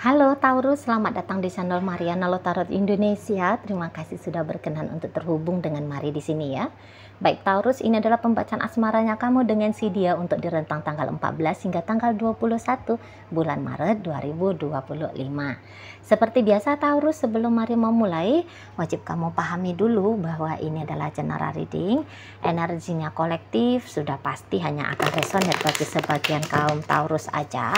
Halo Taurus, selamat datang di channel Mariana Tarot Indonesia. Terima kasih sudah berkenan untuk terhubung dengan Mari di sini ya. Baik Taurus, ini adalah pembacaan asmaranya kamu dengan si dia untuk di rentang tanggal 14 hingga tanggal 21 bulan Maret 2025. Seperti biasa Taurus, sebelum Mari memulai, wajib kamu pahami dulu bahwa ini adalah general reading. Energinya kolektif, sudah pasti hanya akan resonate bagi sebagian kaum Taurus aja,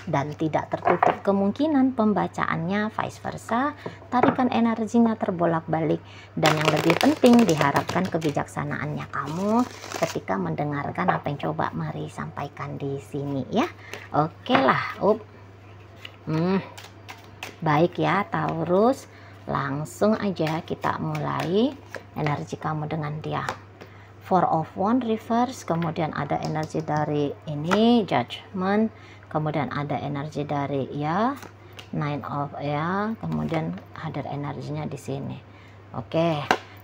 dan tidak tertutup kemungkinan pembacaannya vice versa, tarikan energinya terbolak-balik, dan yang lebih penting diharapkan kebijaksanaannya kamu ketika mendengarkan apa yang coba Mari sampaikan di sini ya. Oke lah. Baik ya Taurus, langsung aja kita mulai energi kamu dengan dia. Four of Wands reverse, kemudian ada energi dari ini Judgment, kemudian ada energi dari ya Nine of ya, kemudian hadir energinya di sini. Oke,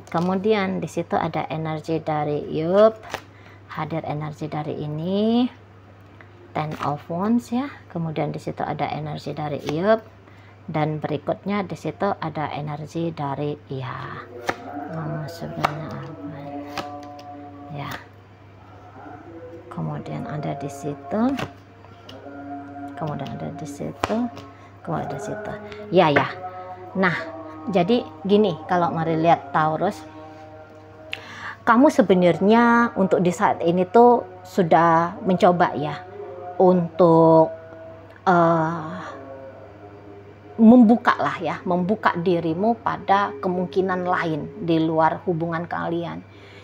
kemudian di situ ada energi dari hadir energi dari ini Ten of Wands ya, kemudian di situ ada energi dari dan berikutnya di situ ada energi dari sebenarnya apa ya, kemudian ada di situ, kemudian ada di situ, kemudian ada di situ ya. Nah, jadi gini, kalau Mari lihat Taurus, kamu sebenarnya untuk di saat ini tuh sudah mencoba ya untuk membuka dirimu pada kemungkinan lain di luar hubungan kalian.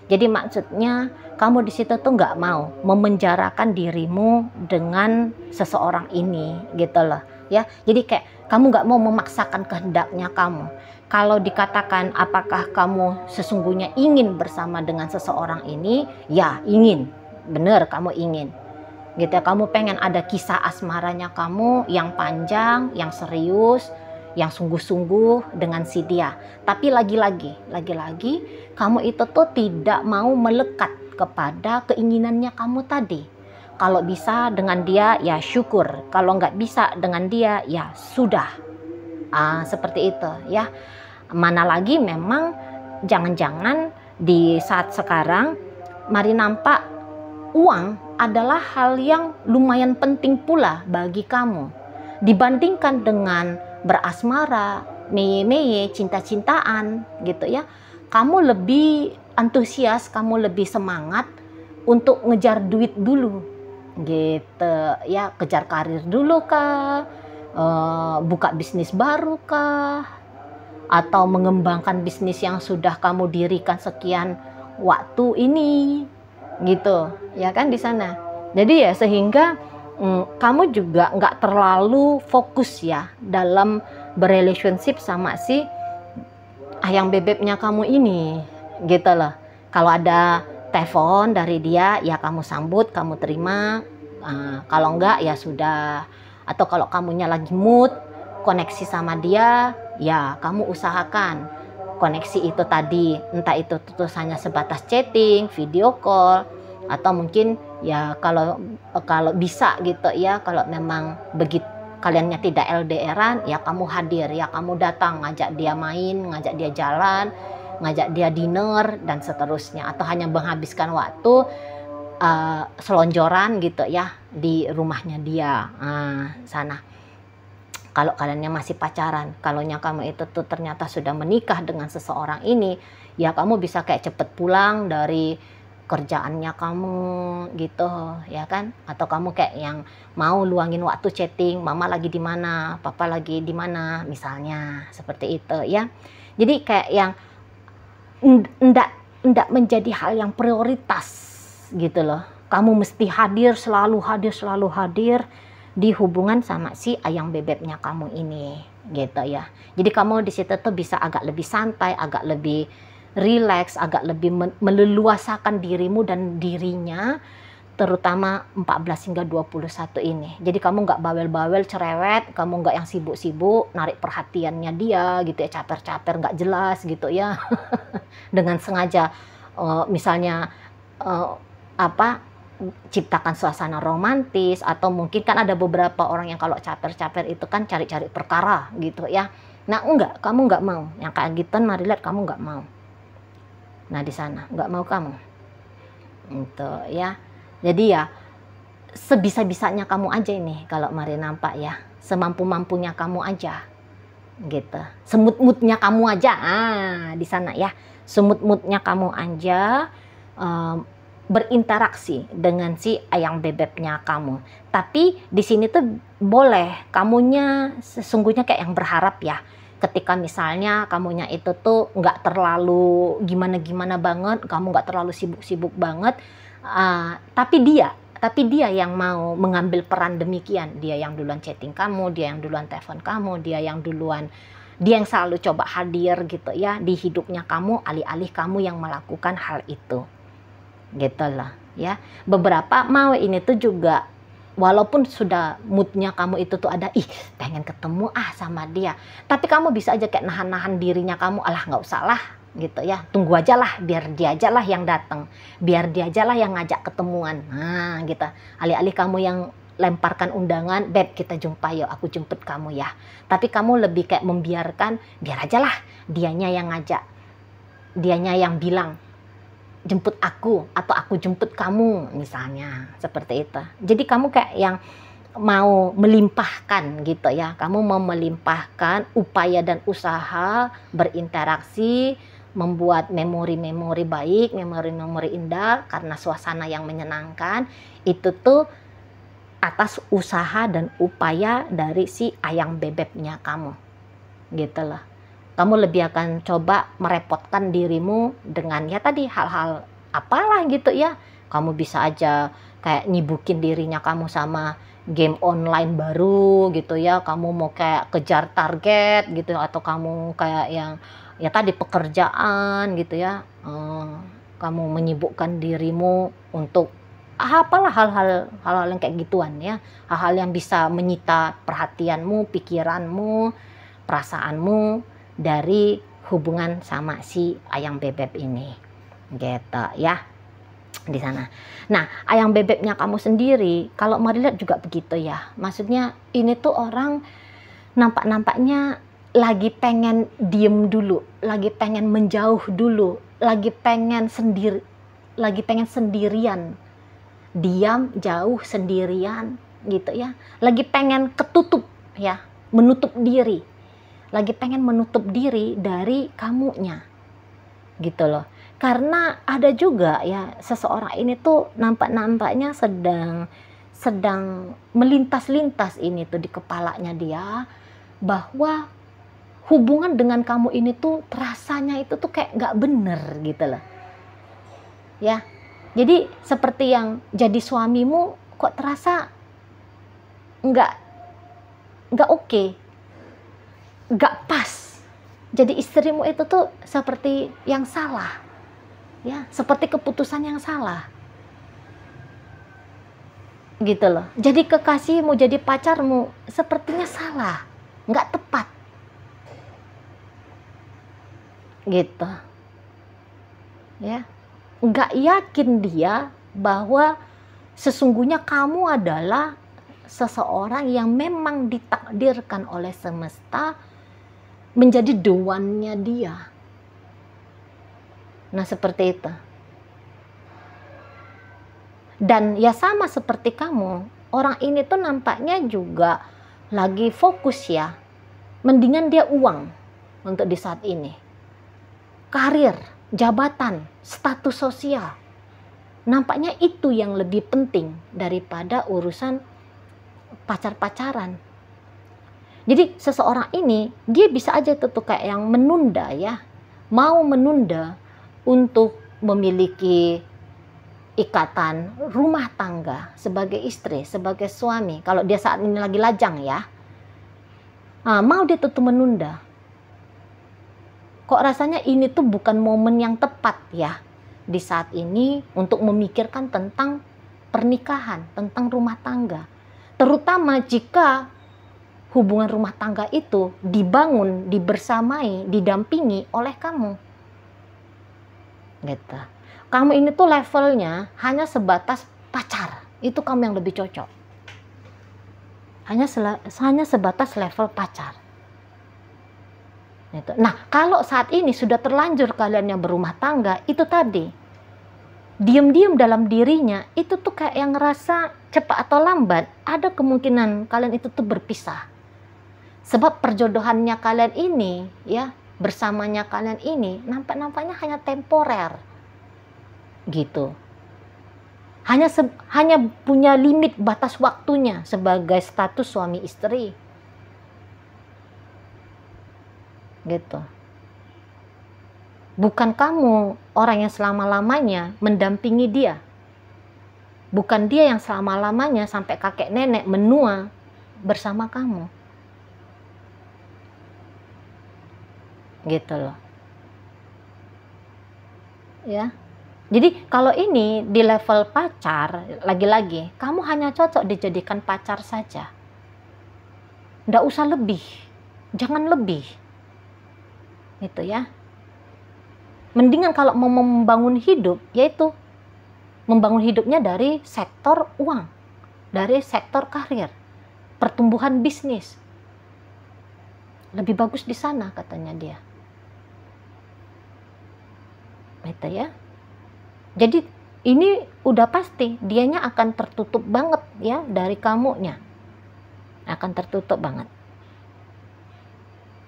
Jadi maksudnya kamu di situ tuh nggak mau memenjarakan dirimu dengan seseorang ini gitu loh ya. Jadi kayak kamu nggak mau memaksakan kehendaknya kamu. Kalau dikatakan apakah kamu sesungguhnya ingin bersama dengan seseorang ini, ya ingin, bener kamu ingin gitu ya. Kamu pengen ada kisah asmaranya kamu yang panjang, yang serius, yang sungguh-sungguh dengan si dia. Tapi lagi-lagi kamu itu tuh tidak mau melekat kepada keinginannya kamu tadi. Kalau bisa dengan dia ya syukur, kalau nggak bisa dengan dia ya sudah. Seperti itu ya. Mana lagi memang jangan-jangan di saat sekarang Mari nampak uang adalah hal yang lumayan penting pula bagi kamu dibandingkan dengan berasmara, meye-meye, cinta-cintaan gitu ya. Kamu lebih antusias, kamu lebih semangat untuk ngejar duit dulu gitu ya, kejar karir dulu kah, buka bisnis baru kah, atau mengembangkan bisnis yang sudah kamu dirikan sekian waktu ini gitu ya kan di sana. Jadi ya sehingga kamu juga nggak terlalu fokus ya dalam berrelationship sama si ayang bebeknya kamu ini gitu loh. Kalau ada telepon dari dia ya kamu sambut, kamu terima. Kalau enggak ya sudah. Atau kalau kamunya lagi mood koneksi sama dia ya kamu usahakan koneksi itu tadi, entah itu hanya sebatas chatting, video call, atau mungkin ya kalau bisa gitu ya, kalau memang begitu kaliannya tidak LDRan ya kamu hadir ya, kamu datang, ngajak dia main, ngajak dia jalan, ngajak dia dinner dan seterusnya, atau hanya menghabiskan waktu selonjoran gitu ya di rumahnya dia sana. Kalau kaliannya masih pacaran, kalaunya kamu itu tuh ternyata sudah menikah dengan seseorang ini, ya kamu bisa kayak cepet pulang dari kerjaannya kamu gitu ya kan. Atau kamu kayak yang mau luangin waktu chatting, mama lagi di mana, papa lagi di mana, misalnya seperti itu ya. Jadi kayak yang ndak menjadi hal yang prioritas gitu loh. Kamu mesti hadir, selalu hadir di hubungan sama si ayang bebeknya kamu ini gitu ya. Jadi kamu di situ tuh bisa agak lebih santai, agak lebih relax, agak lebih meleluasakan dirimu dan dirinya, terutama 14 hingga 21 ini. Jadi kamu nggak bawel-bawel cerewet, kamu nggak yang sibuk-sibuk narik perhatiannya dia gitu ya, caper-caper nggak jelas gitu ya. Dengan sengaja misalnya ciptakan suasana romantis, atau mungkin kan ada beberapa orang yang kalau caper-caper itu kan cari-cari perkara gitu ya. Nah enggak, kamu enggak mau yang kayak gitu, Marilet, kamu enggak mau. Nah di sana enggak mau kamu itu ya. Jadi ya sebisa-bisanya kamu aja ini kalau Mari nampak ya, semampu-mampunya kamu aja gitu, semut-mutnya kamu aja di sana ya, semut-mutnya kamu aja berinteraksi dengan si ayang bebeknya kamu. Tapi di sini tuh boleh kamunya sesungguhnya kayak yang berharap ya, ketika misalnya kamunya itu tuh nggak terlalu gimana-gimana banget, kamu nggak terlalu sibuk-sibuk banget, tapi dia yang mau mengambil peran demikian. Dia yang duluan chatting kamu, dia yang duluan telepon kamu, dia yang selalu coba hadir gitu ya di hidupnya kamu, alih-alih kamu yang melakukan hal itu gitu lah ya. Beberapa mau ini tuh juga walaupun sudah moodnya kamu itu tuh ada pengen ketemu sama dia, tapi kamu bisa aja kayak nahan-nahan dirinya kamu, alah nggak usah lah gitu ya, tunggu aja lah, biar dia aja lah yang datang, biar dia aja lah yang ngajak ketemuan, nah gitu. Alih-alih kamu yang lemparkan undangan, beb kita jumpa yuk, aku jemput kamu ya, tapi kamu lebih kayak membiarkan, biar aja lah dianya yang ngajak, dianya yang bilang jemput aku atau aku jemput kamu misalnya, seperti itu. Jadi kamu kayak yang mau melimpahkan gitu ya, kamu mau melimpahkan upaya dan usaha berinteraksi, membuat memori-memori baik, memori-memori indah karena suasana yang menyenangkan, itu tuh atas usaha dan upaya dari si ayang bebeknya kamu gitu loh. Kamu lebih akan coba merepotkan dirimu dengan ya tadi hal-hal apalah gitu ya. Kamu bisa aja kayak nyibukin dirinya kamu sama game online baru gitu ya, kamu mau kayak kejar target gitu, atau kamu kayak yang ya tadi pekerjaan gitu ya, kamu menyibukkan dirimu untuk apalah hal-hal yang kayak gituan ya, hal-hal yang bisa menyita perhatianmu, pikiranmu, perasaanmu dari hubungan sama si ayang bebek ini gitu ya di sana. Nah ayang bebeknya kamu sendiri kalau Mari lihat juga begitu ya, maksudnya ini tuh orang nampak-nampaknya lagi pengen diem dulu, lagi pengen menjauh dulu, lagi pengen sendirian, diam jauh sendirian gitu ya, lagi pengen ketutup ya, menutup diri, lagi pengen menutup diri dari kamunya gitu loh. Karena ada juga ya seseorang ini tuh nampaknya sedang melintas-lintas ini tuh di kepalanya dia, bahwa hubungan dengan kamu ini tuh rasanya itu tuh kayak nggak bener gitu loh ya. Jadi seperti yang jadi suamimu kok terasa nggak oke, nggak pas. Jadi istrimu itu tuh seperti yang salah ya, seperti keputusan yang salah gitu loh. Jadi kekasihmu, jadi pacarmu sepertinya salah, nggak tepat gitu ya. Nggak yakin dia bahwa sesungguhnya kamu adalah seseorang yang memang ditakdirkan oleh semesta menjadi the one-nya dia. Nah seperti itu. Dan ya sama seperti kamu, orang ini tuh nampaknya juga lagi fokus ya, mendingan dia uang untuk di saat ini, karir, jabatan, status sosial. Nampaknya itu yang lebih penting daripada urusan pacar-pacaran. Jadi seseorang ini dia bisa aja tuh kayak yang menunda ya, mau menunda untuk memiliki ikatan rumah tangga sebagai istri, sebagai suami. Kalau dia saat ini lagi lajang ya, mau dia tuh menunda. Kok rasanya ini tuh bukan momen yang tepat ya di saat ini untuk memikirkan tentang pernikahan, tentang rumah tangga. Terutama jika hubungan rumah tangga itu dibangun, dibersamai, didampingi oleh kamu. Gitu. Kamu ini tuh levelnya hanya sebatas pacar itu kamu yang lebih cocok. Hanya sebatas level pacar. Nah, kalau saat ini sudah terlanjur kalian yang berumah tangga, itu tadi, diam-diam dalam dirinya, itu tuh kayak yang ngerasa cepat atau lambat, ada kemungkinan kalian itu tuh berpisah. Sebab perjodohannya kalian ini, ya, bersamanya kalian ini, nampaknya hanya temporer. Gitu. Hanya punya limit batas waktunya sebagai status suami istri. Gitu. Bukan kamu orang yang selama-lamanya mendampingi dia. Bukan dia yang selama-lamanya sampai kakek nenek menua bersama kamu. Gitu loh. Ya. Jadi kalau ini di level pacar, lagi-lagi kamu hanya cocok dijadikan pacar saja. Nggak usah lebih, jangan lebih. Gitu ya. Mendingan kalau mau membangun hidup, yaitu membangun hidupnya dari sektor uang, dari sektor karir, pertumbuhan bisnis. Lebih bagus di sana katanya dia. Gitu ya. Jadi ini udah pasti dianya akan tertutup banget ya dari kamunya. Akan tertutup banget.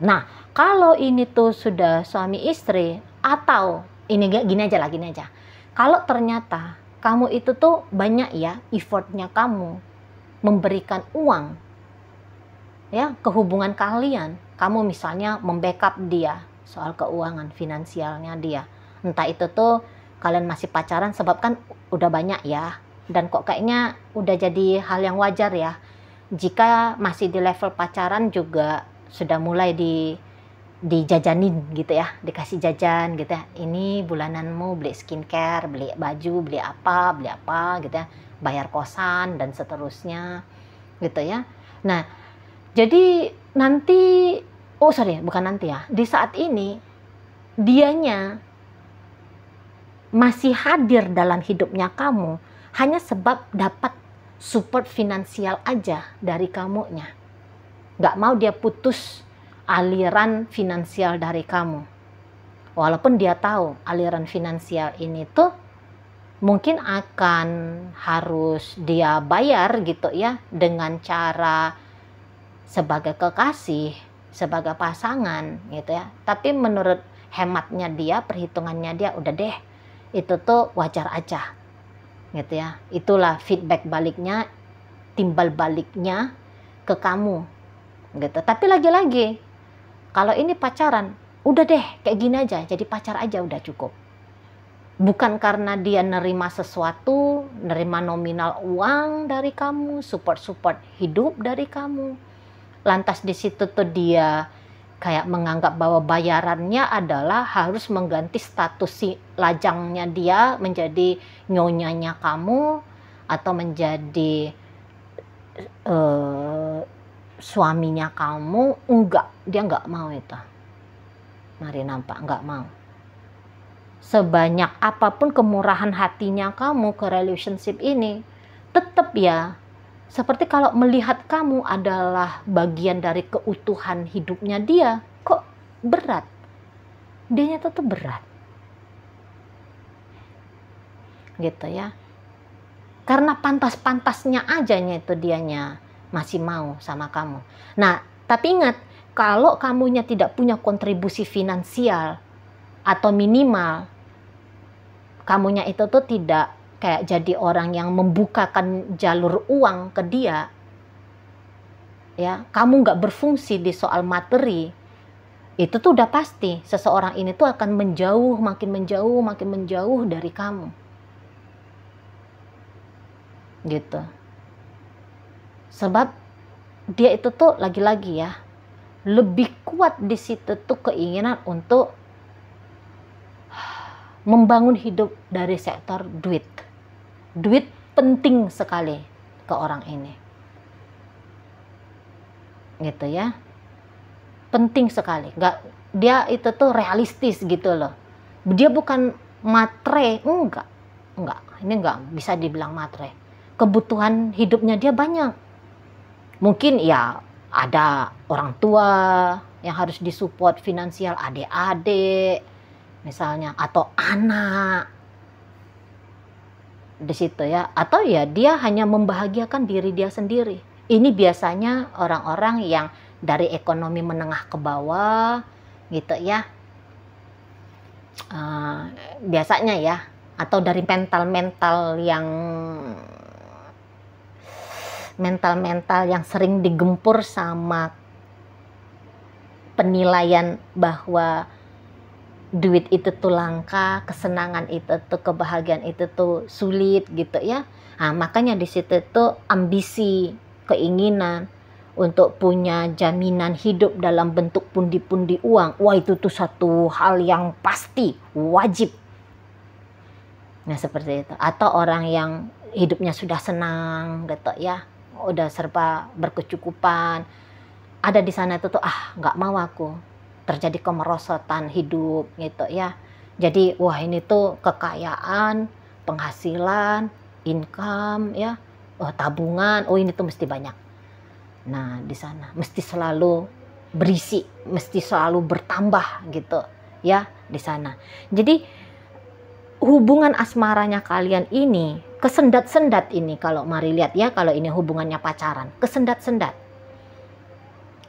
Nah, kalau ini tuh sudah suami istri atau ini gini aja. Kalau ternyata kamu itu tuh banyak ya effortnya kamu memberikan uang ya ke hubungan kalian. Kamu misalnya membackup dia soal keuangan finansialnya dia. Entah itu tuh kalian masih pacaran sebab kan udah banyak ya, dan kok kayaknya udah jadi hal yang wajar ya jika masih di level pacaran juga sudah mulai dijajanin gitu ya, dikasih jajan gitu ya, ini bulananmu beli skincare, beli baju, beli apa gitu ya, bayar kosan dan seterusnya gitu ya. Nah jadi nanti bukan nanti ya, di saat ini dianya masih hadir dalam hidupnya kamu hanya sebab dapat support finansial aja dari kamunya. Nggak mau dia putus aliran finansial dari kamu. Walaupun dia tahu aliran finansial ini tuh mungkin akan harus dia bayar gitu ya, dengan cara sebagai kekasih, sebagai pasangan gitu ya. Tapi menurut hematnya dia, perhitungannya dia, udah deh, itu tuh wajar aja gitu ya. Itulah feedback baliknya, timbal baliknya ke kamu gitu. Tapi lagi-lagi kalau ini pacaran, udah deh kayak gini aja, jadi pacar aja udah cukup. Bukan karena dia nerima sesuatu, nerima nominal uang dari kamu, support hidup dari kamu, lantas di situ tuh dia kayak menganggap bahwa bayarannya adalah harus mengganti status si lajangnya dia menjadi nyonyanya kamu atau menjadi suaminya kamu. Enggak, dia enggak mau itu. Mari nampak, enggak mau. Sebanyak apapun kemurahan hatinya kamu ke relationship ini, tetap ya seperti kalau melihat kamu adalah bagian dari keutuhan hidupnya dia, kok berat. Dianya tetap berat. Gitu ya. Karena pantas-pantasnya ajanya itu dianya masih mau sama kamu. Nah, tapi ingat, kalau kamunya tidak punya kontribusi finansial atau minimal, kamunya itu tuh tidak kayak jadi orang yang membukakan jalur uang ke dia, ya, kamu nggak berfungsi di soal materi, itu tuh udah pasti seseorang ini tuh akan makin menjauh dari kamu, gitu. Sebab dia itu tuh lagi-lagi ya, lebih kuat di situ tuh keinginan untuk membangun hidup dari sektor duit. Duit penting sekali ke orang ini. Gitu ya. Penting sekali. Dia itu tuh realistis gitu loh. Dia bukan matre, enggak. Ini enggak bisa dibilang matre. kebutuhan hidupnya dia banyak. Mungkin ya ada orang tua yang harus disupport finansial, adik-adik misalnya, atau anak di situ ya, atau ya dia hanya membahagiakan diri dia sendiri. Ini biasanya orang-orang yang dari ekonomi menengah ke bawah gitu ya, biasanya ya, atau dari mental-mental yang sering digempur sama penilaian bahwa duit itu tuh langka, kesenangan itu tuh, kebahagiaan itu tuh sulit gitu ya. Nah, makanya di situ tuh ambisi, keinginan untuk punya jaminan hidup dalam bentuk pundi-pundi uang. Wah, itu tuh satu hal yang pasti, wajib. Nah, seperti itu. Atau orang yang hidupnya sudah senang gitu ya, udah serba berkecukupan. Ada di sana itu tuh, nggak mau aku terjadi kemerosotan hidup gitu ya. Jadi wah, ini tuh kekayaan, penghasilan, income ya, tabungan, ini tuh mesti banyak. Nah, di sana mesti selalu berisi, mesti selalu bertambah gitu ya di sana. Jadi hubungan asmaranya kalian ini kesendat-sendat ini, kalau mari lihat ya, kalau ini hubungannya pacaran, kesendat-sendat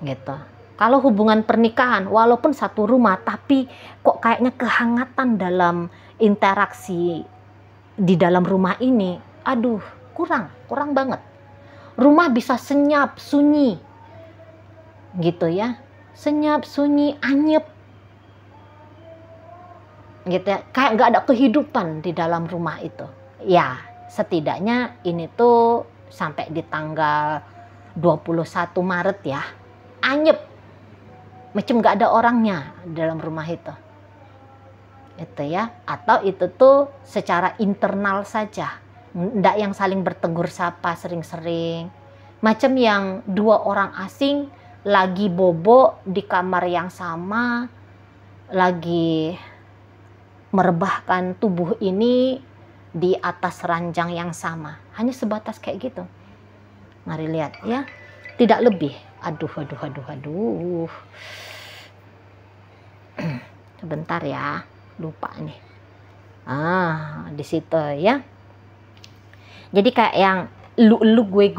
gitu. Kalau hubungan pernikahan, walaupun satu rumah, tapi kok kayaknya kehangatan dalam interaksi di dalam rumah ini, aduh, kurang banget. Rumah bisa senyap, sunyi, gitu ya, senyap, sunyi, anyep, gitu ya, kayak nggak ada kehidupan di dalam rumah itu. Ya, setidaknya ini tuh sampai di tanggal 21 Maret ya, anyep, macam nggak ada orangnya dalam rumah itu ya. Atau itu tuh secara internal saja, ndak yang saling bertegur sapa sering-sering, macam yang dua orang asing lagi bobo di kamar yang sama, lagi merebahkan tubuh ini di atas ranjang yang sama, hanya sebatas kayak gitu. Mari lihat ya, tidak lebih. Aduh. Sebentar ya, lupa nih. Di situ ya. Jadi kayak yang lu gue,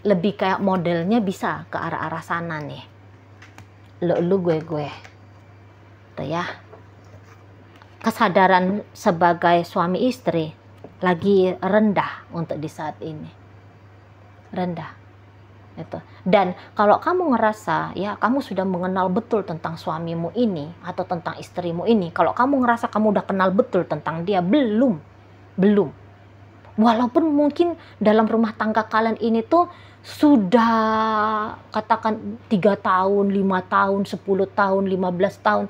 lebih kayak modelnya bisa ke arah-arah sana nih. Lu gue. Tuh ya. Kesadaran sebagai suami istri lagi rendah untuk di saat ini. Rendah. Itu. Dan kalau kamu ngerasa ya kamu sudah mengenal betul tentang suamimu ini atau tentang istrimu ini, kalau kamu ngerasa kamu udah kenal betul tentang dia, belum. Walaupun mungkin dalam rumah tangga kalian ini tuh sudah katakan 3 tahun, 5 tahun, 10 tahun, 15 tahun.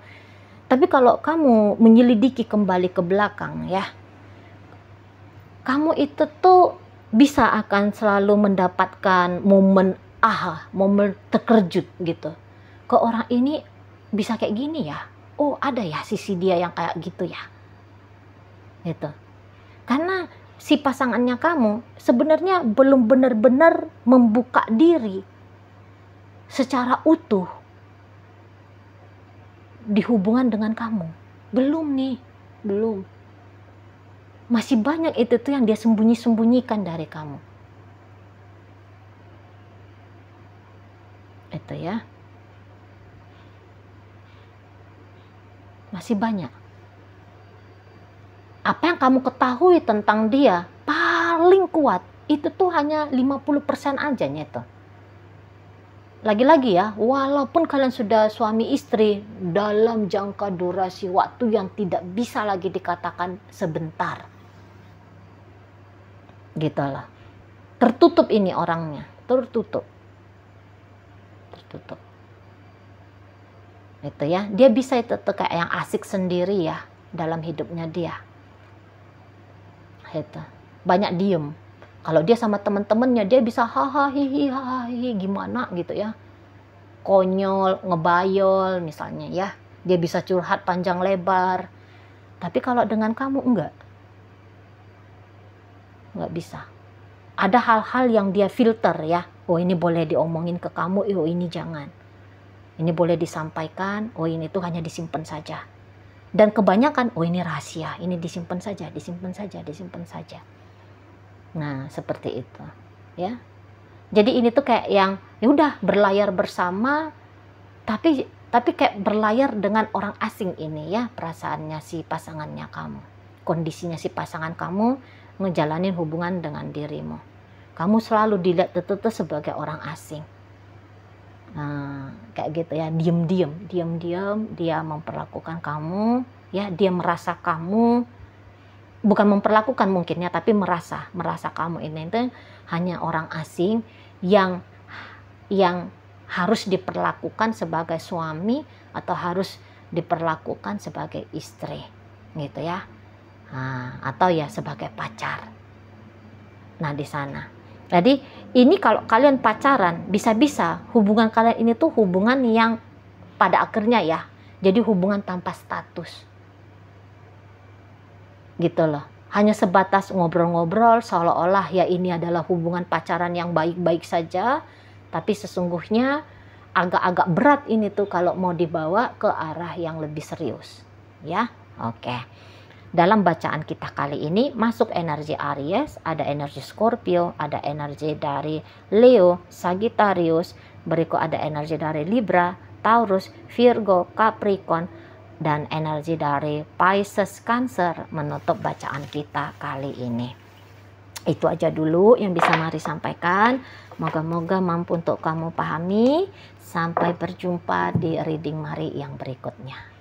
Tapi kalau kamu menyelidiki kembali ke belakang ya, kamu itu tuh bisa akan selalu mendapatkan momen momen terkejut gitu. Kok orang ini bisa kayak gini ya? Oh, ada ya sisi dia yang kayak gitu ya. Gitu. Karena si pasangannya kamu sebenarnya belum benar-benar membuka diri secara utuh di hubungan dengan kamu. Belum. Masih banyak itu tuh yang dia sembunyikan dari kamu. Itu ya. Masih banyak. Apa yang kamu ketahui tentang dia paling kuat itu tuh hanya 50% aja nyeto. Lagi-lagi ya, walaupun kalian sudah suami istri dalam jangka durasi waktu yang tidak bisa lagi dikatakan sebentar. Gitu lah. Tertutup ini orangnya, tertutup. Itu ya, dia bisa itu tuh kayak yang asik sendiri ya dalam hidupnya dia. Itu. Banyak diem. Kalau dia sama teman-temannya dia bisa hihi gimana gitu ya. Konyol, ngebayol misalnya ya. Dia bisa curhat panjang lebar. Tapi kalau dengan kamu enggak bisa. ada hal-hal yang dia filter ya. Oh ini boleh diomongin ke kamu, oh ini jangan. Ini boleh disampaikan, oh ini tuh hanya disimpan saja. Dan kebanyakan, oh ini rahasia, ini disimpan saja, disimpan saja, disimpan saja. Nah seperti itu ya. Jadi ini tuh kayak yang ya udah berlayar bersama, tapi kayak berlayar dengan orang asing ini ya, perasaannya si pasangannya kamu, kondisinya si pasangan kamu ngejalanin hubungan dengan dirimu. Kamu selalu dilihat itu sebagai orang asing. Nah, kayak gitu ya, diam-diam dia memperlakukan kamu, ya dia merasa kamu, bukan memperlakukan mungkin ya, tapi merasa kamu ini itu hanya orang asing yang harus diperlakukan sebagai suami atau harus diperlakukan sebagai istri, gitu ya. Nah, atau ya sebagai pacar. Nah di sana. Jadi ini kalau kalian pacaran, bisa-bisa hubungan kalian ini tuh hubungan yang pada akhirnya ya, jadi hubungan tanpa status. Gitu loh. Hanya sebatas ngobrol-ngobrol seolah-olah ya ini adalah hubungan pacaran yang baik-baik saja, tapi sesungguhnya agak-agak berat ini tuh kalau mau dibawa ke arah yang lebih serius. Ya, oke. Dalam bacaan kita kali ini masuk energi Aries, ada energi Scorpio, ada energi dari Leo, Sagittarius, berikut ada energi dari Libra, Taurus, Virgo, Capricorn, dan energi dari Pisces, Cancer menutup bacaan kita kali ini. Itu aja dulu yang bisa Mari sampaikan. Moga-moga mampu untuk kamu pahami. Sampai berjumpa di reading Mari yang berikutnya.